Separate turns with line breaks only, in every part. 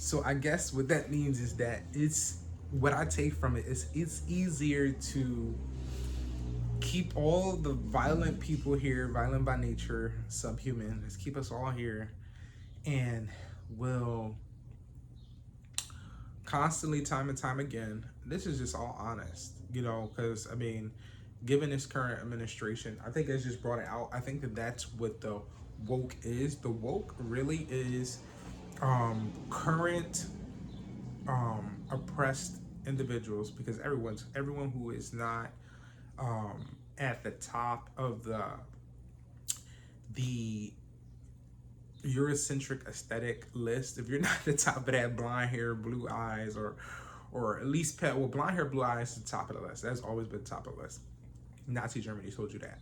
So I guess what that means is that it's what I take from it is it's easier to keep all the violent people here, violent by nature, subhuman, just keep us all here, and will constantly, time and time again, this is just all honest, because I mean, given this current administration, I think it's just brought it out. I think that that's what the woke is. The woke really is current oppressed individuals, because everyone who is not at the top of the Eurocentric aesthetic list. If you're not at the top of that, blonde hair, blue eyes, or at least blonde hair, blue eyes is the top of the list. That's always been the top of the list. Nazi Germany told you that.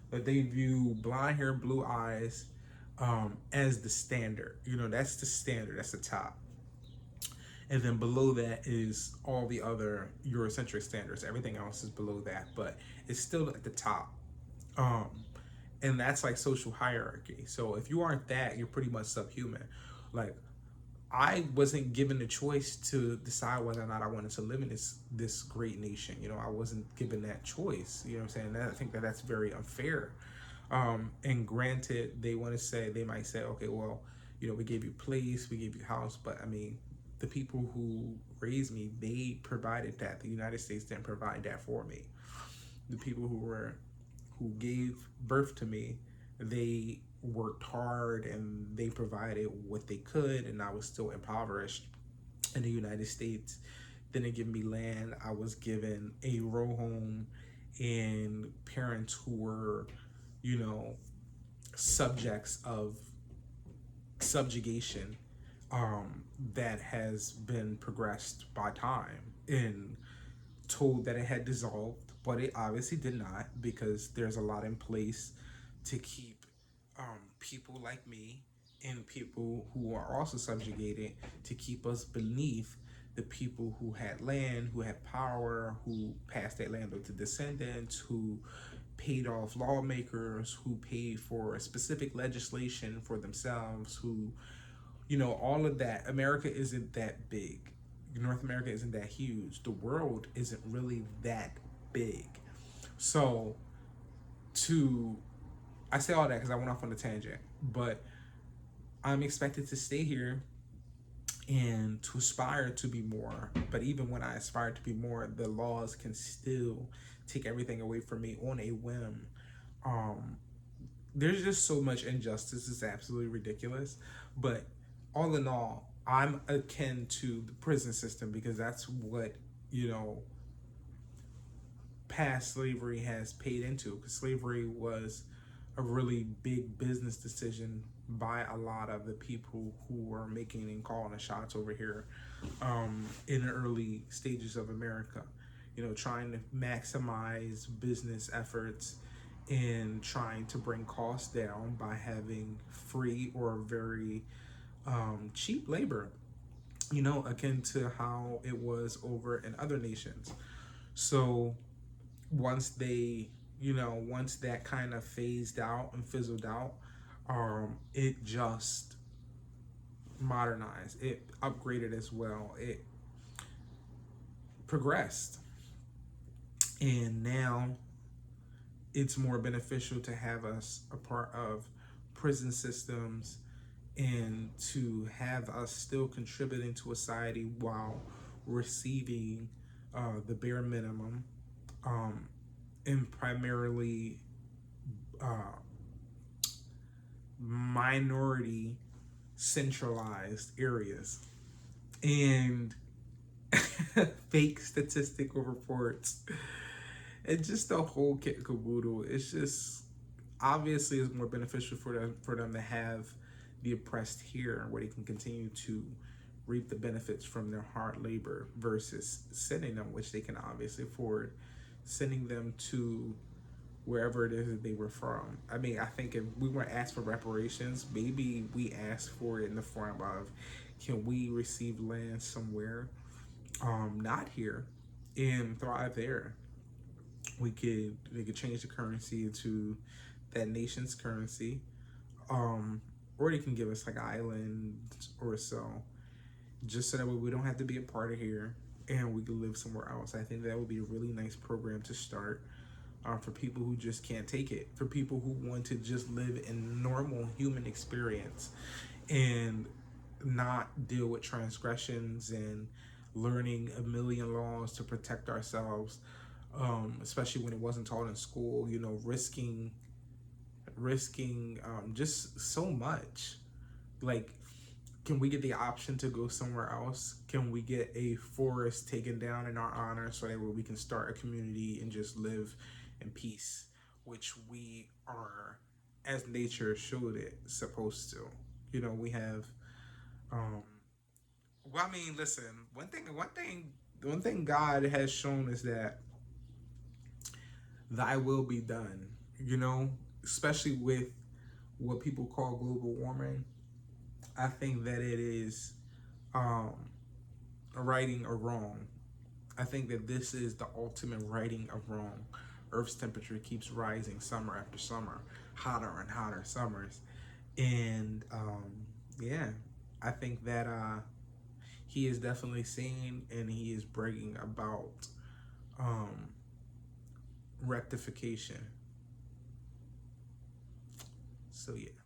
But they view blonde hair, blue eyes as the standard. That's the standard. That's the top. And then below that is all the other Eurocentric standards. Everything else is below that, but it's still at the top. Um, and that's like social hierarchy. So if you aren't that, you're pretty much subhuman. Like, I wasn't given the choice to decide whether or not I wanted to live in this great nation. I wasn't given that choice. You know what I'm saying? I think that that's very unfair. And granted, they might say, okay, well, we gave you place, we gave you house, but I mean, the people who raised me, they provided that. The United States didn't provide that for me. The people who gave birth to me, they worked hard and they provided what they could, and I was still impoverished in the United States. Didn't give me land. I was given a row home and parents who were, subjects of subjugation that has been progressed by time, and told that it had dissolved, but it obviously did not, because there's a lot in place to keep people like me and people who are also subjugated, to keep us beneath the people who had land, who had power, who passed that land on to descendants, who paid off lawmakers, who paid for specific legislation for themselves, who, all of that. America isn't that big. North America isn't that huge. The world isn't really that big. So, to I say all that because I went off on a tangent, but I'm expected to stay here and to aspire to be more. But even when I aspire to be more, the laws can still take everything away from me on a whim. Um, there's just so much injustice. It's absolutely ridiculous. But all in all, I'm akin to the prison system, because that's what, past slavery has paid into. Because slavery was a really big business decision by a lot of the people who were making and calling the shots over here in the early stages of America. Trying to maximize business efforts and trying to bring costs down by having free or very cheap labor, akin to how it was over in other nations. So once once that kind of phased out and fizzled out, it just modernized, it upgraded as well, it progressed, and now it's more beneficial to have us a part of prison systems and to have us still contributing to a society while receiving the bare minimum in primarily uh, minority centralized areas. And fake statistical reports and just the whole kit and caboodle. It's just obviously it's more beneficial for them to have the oppressed here, where they can continue to reap the benefits from their hard labor, versus sending them, which they can obviously afford, sending them to wherever it is that they were from. I mean, I think if we weren't asked for reparations, maybe we asked for it in the form of, can we receive land somewhere, not here, and thrive there? They could change the currency to that nation's currency, or they can give us like an island or so, just so that way we don't have to be a part of here and we can live somewhere else. I think that would be a really nice program to start, for people who just can't take it, for people who want to just live in normal human experience and not deal with transgressions and learning a million laws to protect ourselves, especially when it wasn't taught in school. You know, risking just so much. Like, can we get the option to go somewhere else? Can we get a forest taken down in our honor so that we can start a community and just live in peace, which we are, as nature showed it, supposed to. You know, we have. Um, well, I mean, listen. One thing God has shown is that Thy will be done. You know, especially with what people call global warming. I think that it is um, a righting of wrong. I think that this is the ultimate righting of wrong. Earth's temperature keeps rising summer after summer, hotter and hotter summers, and yeah, I think that he is definitely seeing and he is bringing about um, rectification. So yeah.